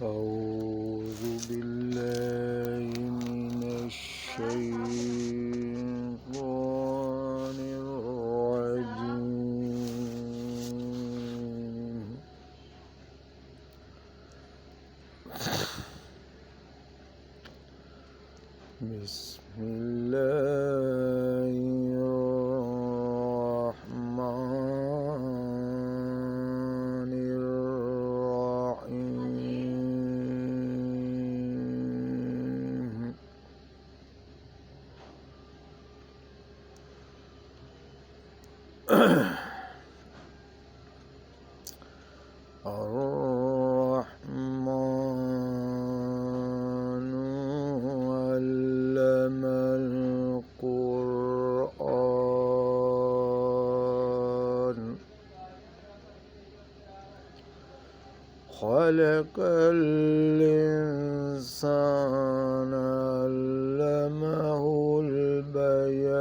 أعوذ بالله من الشيطان الرجيم بسم الله الرحمن الرحيم الرحمن علم القرآن خلق الإنسان علمه البيان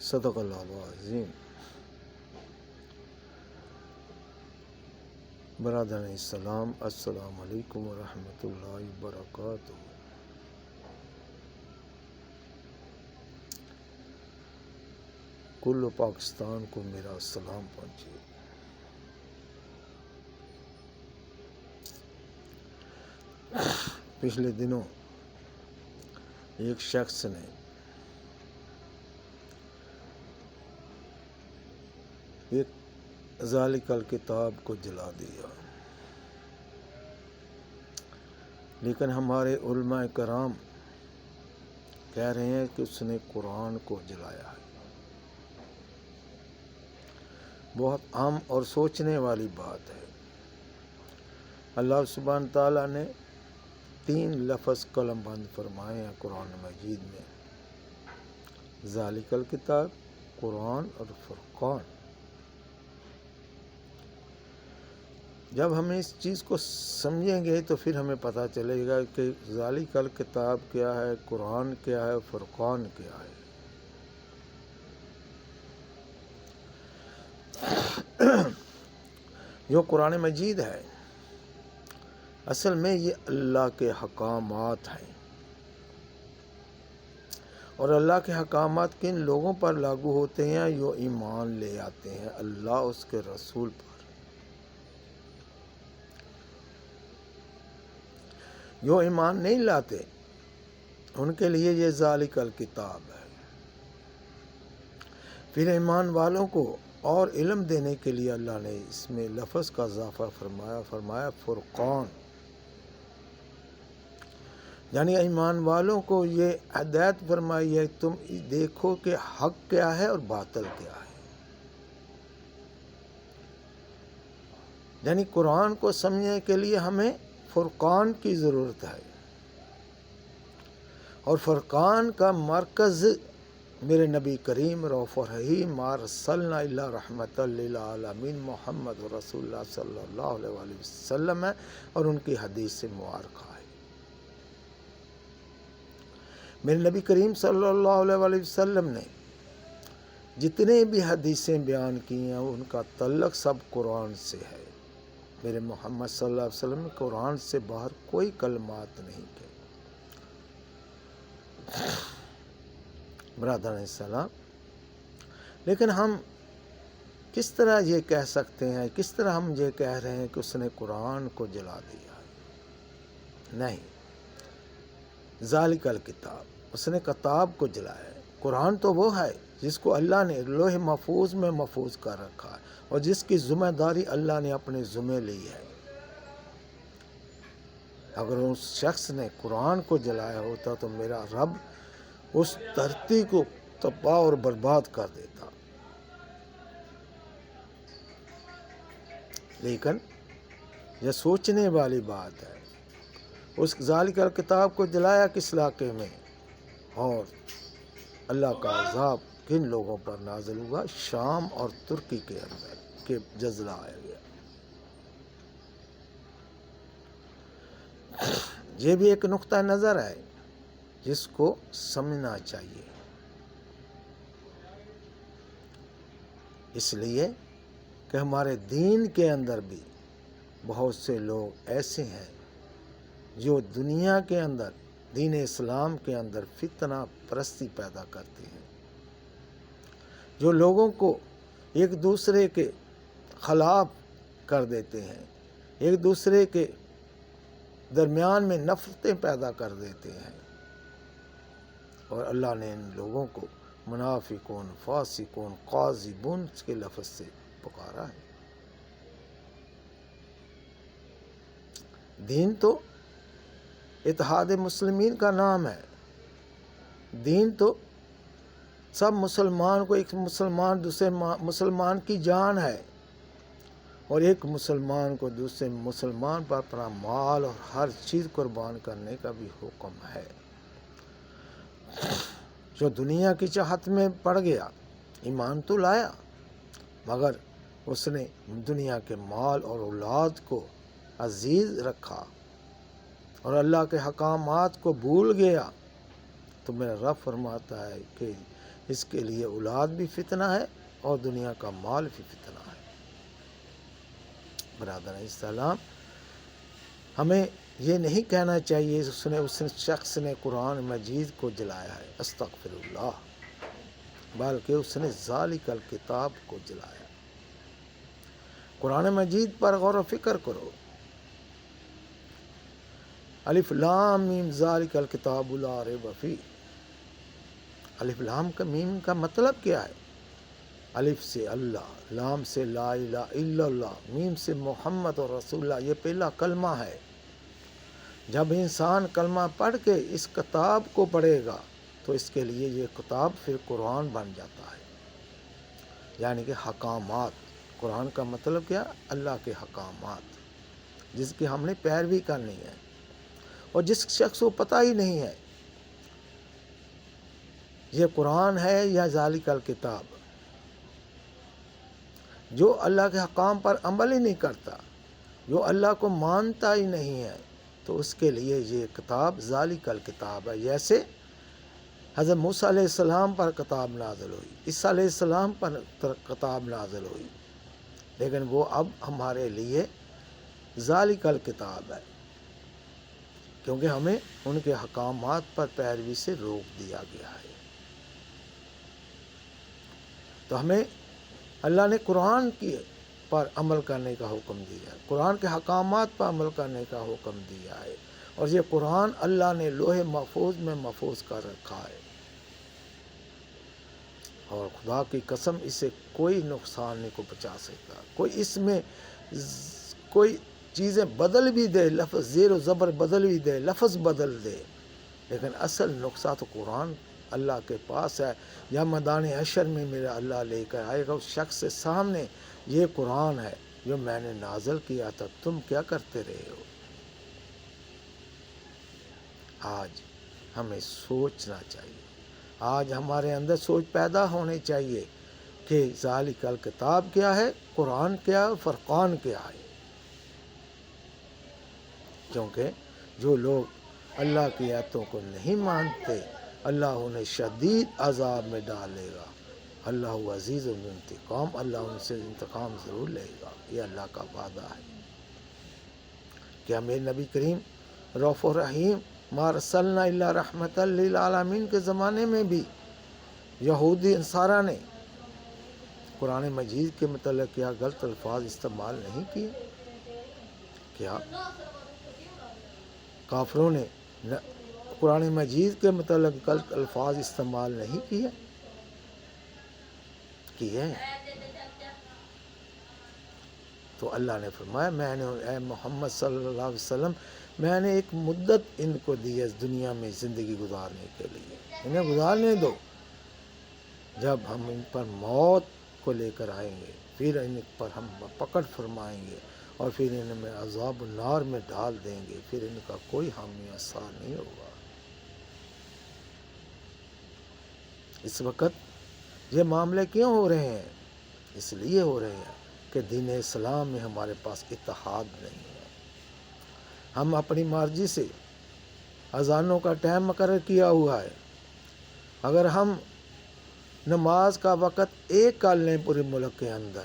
صدق اللہ العظیم۔ برادران اسلام، السلام علیکم ورحمۃ اللہ وبرکاتہ۔ کل پاکستان کو میرا سلام پہنچے۔ پچھلے دنوں ایک شخص نے ایک ذالک الکتاب کو جلا دیا، لیکن ہمارے علماء کرام کہہ رہے ہیں کہ اس نے قرآن کو جلایا ہے۔ بہت عام اور سوچنے والی بات ہے۔ اللہ سبحانہ تعالیٰ نے 3 لفظ قلم بند فرمائے ہیں قرآن مجید میں: ذالک الکتاب، قرآن اور فرقان۔ جب ہم اس چیز کو سمجھیں گے تو پھر ہمیں پتہ چلے گا کہ ذالک الکتاب کیا ہے، قرآن کیا ہے، فرقان کیا ہے۔ جو قرآن مجید ہے اصل میں یہ اللہ کے حکامات ہیں، اور اللہ کے حکامات کن لوگوں پر لاگو ہوتے ہیں؟ جو ایمان لے آتے ہیں اللہ اس کے رسول پر۔ جو ایمان نہیں لاتے ان کے لیے یہ ذالک الکتاب ہے۔ پھر ایمان والوں کو اور علم دینے کے لیے اللہ نے اس میں لفظ کا اضافہ فرمایا فرقان، یعنی ایمان والوں کو یہ ہدایت فرمائی ہے تم دیکھو کہ حق کیا ہے اور باطل کیا ہے۔ یعنی قرآن کو سمجھنے کے لیے ہمیں فرقان کی ضرورت ہے، اور فرقان کا مرکز میرے نبی کریم رؤوف الرحیم ما ارسلنا الا رحمۃ للعالمین محمد رسول اللہ صلی اللہ علیہ وآلہ وسلم ہے، اور ان کی حدیث سے مبارکہ ہے۔ میرے نبی کریم صلی اللہ علیہ وآلہ وسلم نے جتنے بھی حدیثیں بیان کی ہیں ان کا تعلق سب قرآن سے ہے۔ میرے محمد صلی اللہ علیہ وسلم نے قرآن سے باہر کوئی کلمات نہیں کہے۔ برادران السلام، لیکن ہم کس طرح یہ کہہ سکتے ہیں، کس طرح ہم یہ کہہ رہے ہیں کہ اس نے قرآن کو جلا دیا ہے؟ نہیں، ذالک الکتاب، اس نے کتاب کو جلایا ہے۔ قرآن تو وہ ہے جس کو اللہ نے لوح محفوظ میں محفوظ کر رکھا ہے، اور جس کی ذمہ داری اللہ نے اپنے ذمہ لی ہے۔ اگر اس شخص نے قرآن کو جلایا ہوتا تو میرا رب اس دھرتی کو تباہ اور برباد کر دیتا۔ لیکن یہ سوچنے والی بات ہے، اس ذالک الکتاب کو جلایا کس علاقے میں، اور اللہ کا عذاب کن لوگوں پر نازل ہوا؟ شام اور ترکی کے اندر کہ جزلہ آیا گیا۔ یہ بھی ایک نقطہ نظر ہے جس کو سمجھنا چاہیے۔ اس لیے کہ ہمارے دین کے اندر بھی بہت سے لوگ ایسے ہیں جو دنیا کے اندر دین اسلام کے اندر فتنہ پرستی پیدا کرتے ہیں، جو لوگوں کو ایک دوسرے کے خلاف کر دیتے ہیں، ایک دوسرے کے درمیان میں نفرتیں پیدا کر دیتے ہیں، اور اللہ نے ان لوگوں کو منافقون، فاسقون، کاذبون کے لفظ سے پکارا ہے۔ دین تو اتحاد مسلمین کا نام ہے، دین تو سب مسلمان کو، ایک مسلمان دوسرے مسلمان کی جان ہے، اور ایک مسلمان کو دوسرے مسلمان پر اپنا مال اور ہر چیز قربان کرنے کا بھی حکم ہے۔ جو دنیا کی چاہت میں پڑ گیا، ایمان تو لایا مگر اس نے دنیا کے مال اور اولاد کو عزیز رکھا اور اللہ کے حکامات کو بھول گیا، تو میرا رب فرماتا ہے کہ اس کے لیے اولاد بھی فتنہ ہے اور دنیا کا مال بھی فتنہ ہے۔ برادر اسلام، ہمیں یہ نہیں کہنا چاہیے اس شخص نے قرآن مجید کو جلایا ہے، استغفر اللہ، بلکہ اس نے ذالک الکتاب کو جلایا۔ قرآن مجید پر غور و فکر کرو۔ الف لام میم ذالک الکتاب لا ریب فیہ، الف لام کا میم کا مطلب کیا ہے؟ الف سے اللہ، لام سے لا الہ الا اللہ، میم سے محمد اور رسول اللہ، یہ پہلا کلمہ ہے۔ جب انسان کلمہ پڑھ کے اس کتاب کو پڑھے گا تو اس کے لیے یہ کتاب پھر قرآن بن جاتا ہے، یعنی کہ حکامات۔ قرآن کا مطلب کیا؟ اللہ کے حکامات، جس کی ہم نے پیروی کرنی ہے۔ اور جس شخص کو پتہ ہی نہیں ہے یہ قرآن ہے یا ذالک الکتاب، جو اللہ کے حکام پر عمل ہی نہیں کرتا، جو اللہ کو مانتا ہی نہیں ہے، تو اس کے لیے یہ کتاب ذالک الکتاب ہے۔ جیسے حضرت موسیٰ علیہ السلام پر کتاب نازل ہوئی، عیسیٰ علیہ السلام پر کتاب نازل ہوئی، لیکن وہ اب ہمارے لیے ذالک الکتاب ہے، کیونکہ ہمیں ان کے حکامات پر پیروی سے روک دیا گیا ہے۔ تو ہمیں اللہ نے قرآن کی پر عمل کرنے کا حکم دیا ہے، قرآن کے حکامات پر عمل کرنے کا حکم دیا ہے، اور یہ قرآن اللہ نے لوح محفوظ میں محفوظ کر رکھا ہے، اور خدا کی قسم اسے کوئی نقصان نہیں کو بچا سکتا۔ کوئی اس میں کوئی چیزیں بدل بھی دے، لفظ زیر و زبر بدل بھی دے، لفظ بدل دے، لیکن اصل نقصہ تو قرآن اللہ کے پاس ہے۔ یا میدان حشر میں میرا اللہ لے کر آئے گا اس شخص سے سامنے، یہ قرآن ہے جو میں نے نازل کیا تھا، تم کیا کرتے رہے ہو؟ آج ہمیں سوچنا چاہیے، آج ہمارے اندر سوچ پیدا ہونی چاہیے کہ ذالک الکتاب کیا ہے، قرآن کیا ہے، فرقان کیا ہے۔ کیونکہ جو لوگ اللہ کی آیتوں کو نہیں مانتے، اللہ انہیں شدید عذاب میں ڈالے گا۔ اللہ عزیز الانتقام، اللہ ان سے انتقام ضرور لے گا، یہ اللہ کا وعدہ ہے۔ کیا میرے نبی کریم رؤوف الرحیم ما ارسلنا الا رحمۃ للعالمین کے زمانے میں بھی یہودی نصارہ نے قرآن مجید کے متعلق کیا غلط الفاظ استعمال نہیں کیے؟ کیا کافروں نے قرآن مجید کے متعلق غلط الفاظ استعمال نہیں کیے؟ تو اللہ نے فرمایا میں نے اے محمد صلی اللہ علیہ وسلم، میں نے ایک مدت ان کو دی ہے دنیا میں زندگی گزارنے کے لیے، انہیں گزارنے دو، جب ہم ان پر موت کو لے کر آئیں گے پھر ان پر ہم پکڑ فرمائیں گے اور پھر ان میں عذاب النار میں ڈال دیں گے، پھر ان کا کوئی حامی اثر نہیں ہوگا۔ اس وقت یہ معاملے کیوں ہو رہے ہیں؟ اس لیے ہو رہے ہیں کہ دین اسلام میں ہمارے پاس اتحاد نہیں ہے۔ ہم اپنی مرضی سے اذانوں کا ٹائم مقرر کیا ہوا ہے، اگر ہم نماز کا وقت ایک کر لیں پورے ملک کے اندر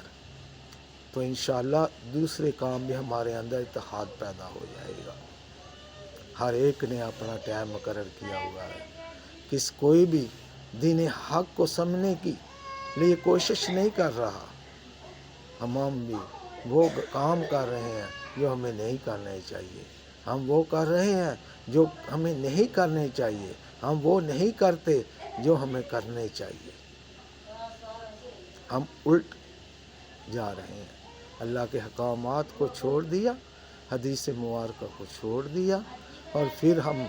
تو انشاءاللہ دوسرے کام بھی ہمارے اندر اتحاد پیدا ہو جائے گا۔ ہر ایک نے اپنا ٹائم مقرر کیا ہوا ہے، کوئی بھی دین حق کو سمجھنے کی لیے کوشش نہیں کر رہا۔ ہم بھی وہ کام کر رہے ہیں جو ہمیں نہیں کرنے چاہیے، ہم وہ کر رہے ہیں جو ہمیں نہیں کرنے چاہیے، ہم وہ نہیں کرتے جو ہمیں کرنے چاہیے، ہم الٹ جا رہے ہیں۔ اللہ کے احکامات کو چھوڑ دیا، حدیث مبارکہ کو چھوڑ دیا، اور پھر ہم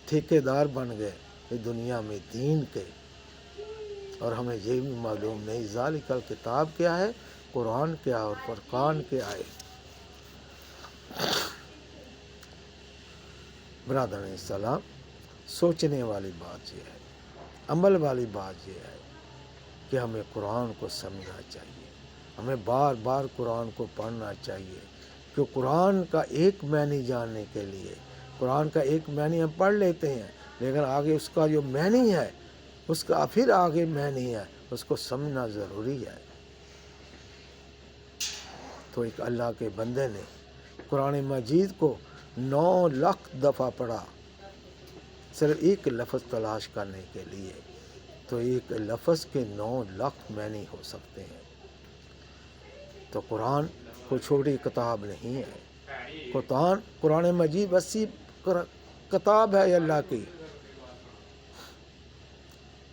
ٹھیکیدار بن گئے یہ دنیا میں دین کے، اور ہمیں یہ بھی معلوم نہیں ذالک الکتاب کیا ہے، قرآن کیا اور فرقان کیا ہے۔ برادران اسلام، سوچنے والی بات یہ ہے، عمل والی بات یہ ہے کہ ہمیں قرآن کو سمجھنا چاہیے، ہمیں بار بار قرآن کو پڑھنا چاہیے، کہ قرآن کا ایک معنی جاننے کے لیے قرآن کا ایک معنی ہم پڑھ لیتے ہیں، لیکن آگے اس کا جو معنی ہے، اس کا پھر آگے معنی ہے، اس کو سمجھنا ضروری ہے۔ تو ایک اللہ کے بندے نے قرآن مجید کو 9 لاکھ دفعہ پڑھا صرف ایک لفظ تلاش کرنے کے لیے، تو ایک لفظ کے 9 لاکھ معنی ہو سکتے ہیں۔ تو قرآن کوئی چھوٹی کتاب نہیں ہے، قرآن مجید وسیع کتاب ہے اللہ کی۔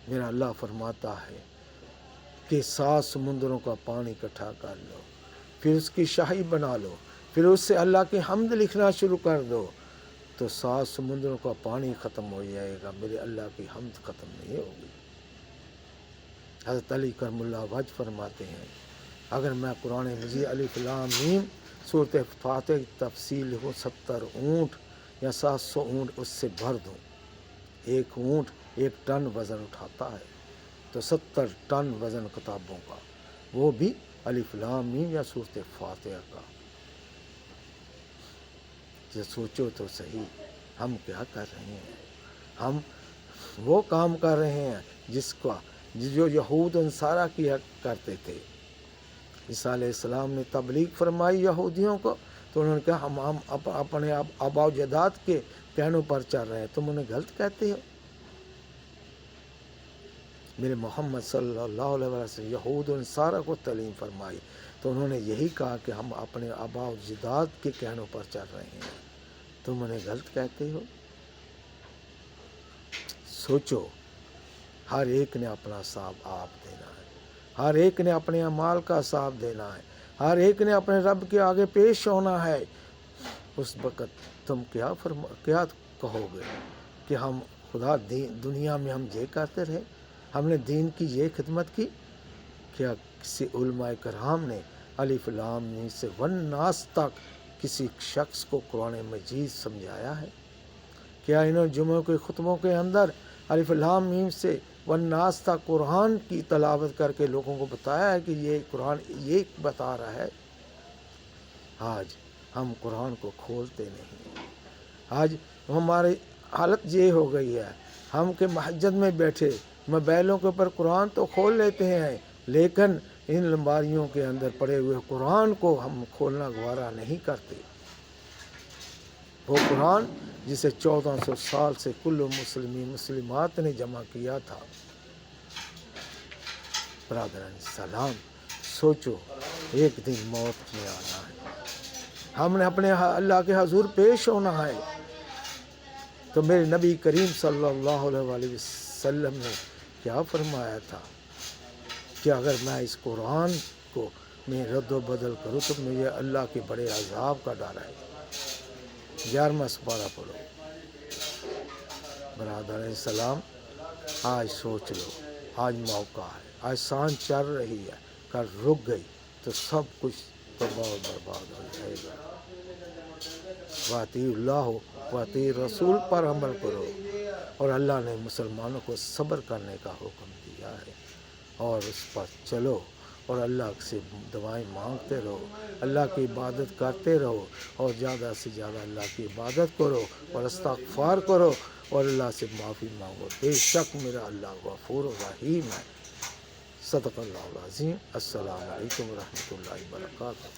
میرا اللہ فرماتا ہے کہ 7 سمندروں کا پانی اکٹھا کر لو، پھر اس کی شاہی بنا لو، پھر اس سے اللہ کی حمد لکھنا شروع کر دو، تو 7 سمندروں کا پانی ختم ہو جائے گا، میرے اللہ کی حمد ختم نہیں ہوگی۔ حضرت علی کرم اللہ وجہ فرماتے ہیں اگر میں قرآن مجید الف لام میم سورۃ فاتحہ کی تفصیل ہو 70 اونٹ یا 700 اونٹ اس سے بھر دوں، ایک اونٹ 1 ٹن وزن اٹھاتا ہے، تو 70 ٹن وزن کتابوں کا، وہ بھی الف لام میم یا سورۃ فاتحہ کا۔ یہ سوچو تو صحیح، ہم کیا کر رہے ہیں؟ ہم وہ کام کر رہے ہیں جو یہود و نصارہ کیا کرتے تھے۔ عیسیٰ علیہ السلام نے تبلیغ فرمائی یہودیوں کو، تو انہوں نے کہا ہم اپنے آباء و اجداد کے کہنوں پر چل رہے ہیں، تم انہیں غلط کہتے ہو۔ میرے محمد صلی اللہ علیہ وسلم یہود و نصارہ کو تعلیم فرمائی، تو انہوں نے یہی کہا کہ ہم اپنے آباء و اجداد کے کہنوں پر چل رہے ہیں، تم انہیں غلط کہتے ہو۔ سوچو، ہر ایک نے اپنا حساب آپ دینا ہے، ہر ایک نے اپنے اعمال کا حساب دینا ہے، ہر ایک نے اپنے رب کے آگے پیش ہونا ہے۔ اس وقت تم کیا کہو گے کہ ہم خدا دنیا میں ہم یہ کرتے رہے، ہم نے دین کی یہ خدمت کی؟ کیا کسی علماء کرام نے الف لام میم سے والناس تک کسی شخص کو قرآن مجید سمجھایا ہے؟ کیا انہوں جمعوں کے خطبوں کے اندر الف لام میم سے والناس تک قرآن کی تلاوت کر کے لوگوں کو بتایا ہے کہ یہ قرآن یہ بتا رہا ہے؟ آج ہم قرآن کو کھولتے نہیں، آج ہماری حالت یہ ہو گئی ہے، ہم کے مسجد میں بیٹھے موبائلوں کے اوپر قرآن تو کھول لیتے ہیں، لیکن ان الماریوں کے اندر پڑے ہوئے قرآن کو ہم کھولنا گوارا نہیں کرتے۔ وہ قرآن جسے 1400 سال سے کل مسلمات نے جمع کیا تھا۔ برادران سلام، سوچو ایک دن موت میں آنا ہے، ہم نے اپنے اللہ کے حضور پیش ہونا ہے۔ تو میرے نبی کریم صلی اللہ علیہ وسلم نے کیا فرمایا تھا کہ اگر میں اس قرآن کو میں رد و بدل کروں تو مجھے اللہ کے بڑے عذاب کا ڈر ہے۔ 11واں سپارہ پڑھو۔ برادر اسلام، آج سوچ لو، آج موقع ہے، آج سان چل رہی ہے، کل رک گئی تو سب کچھ برباد ہو جائے گا۔ واطیع اللہ واطیع رسول پر عمل کرو، اور اللہ نے مسلمانوں کو صبر کرنے کا حکم دیا ہے، اور اس پر چلو، اور اللہ سے دعائیں مانگتے رہو، اللہ کی عبادت کرتے رہو، اور زیادہ سے زیادہ اللہ کی عبادت کرو اور استغفار کرو اور اللہ سے معافی مانگو۔ بے شک میرا اللہ غفور و رحیم ہے۔ صدق اللہ العظیم۔ السلام علیکم ورحمۃ اللہ وبرکاتہ۔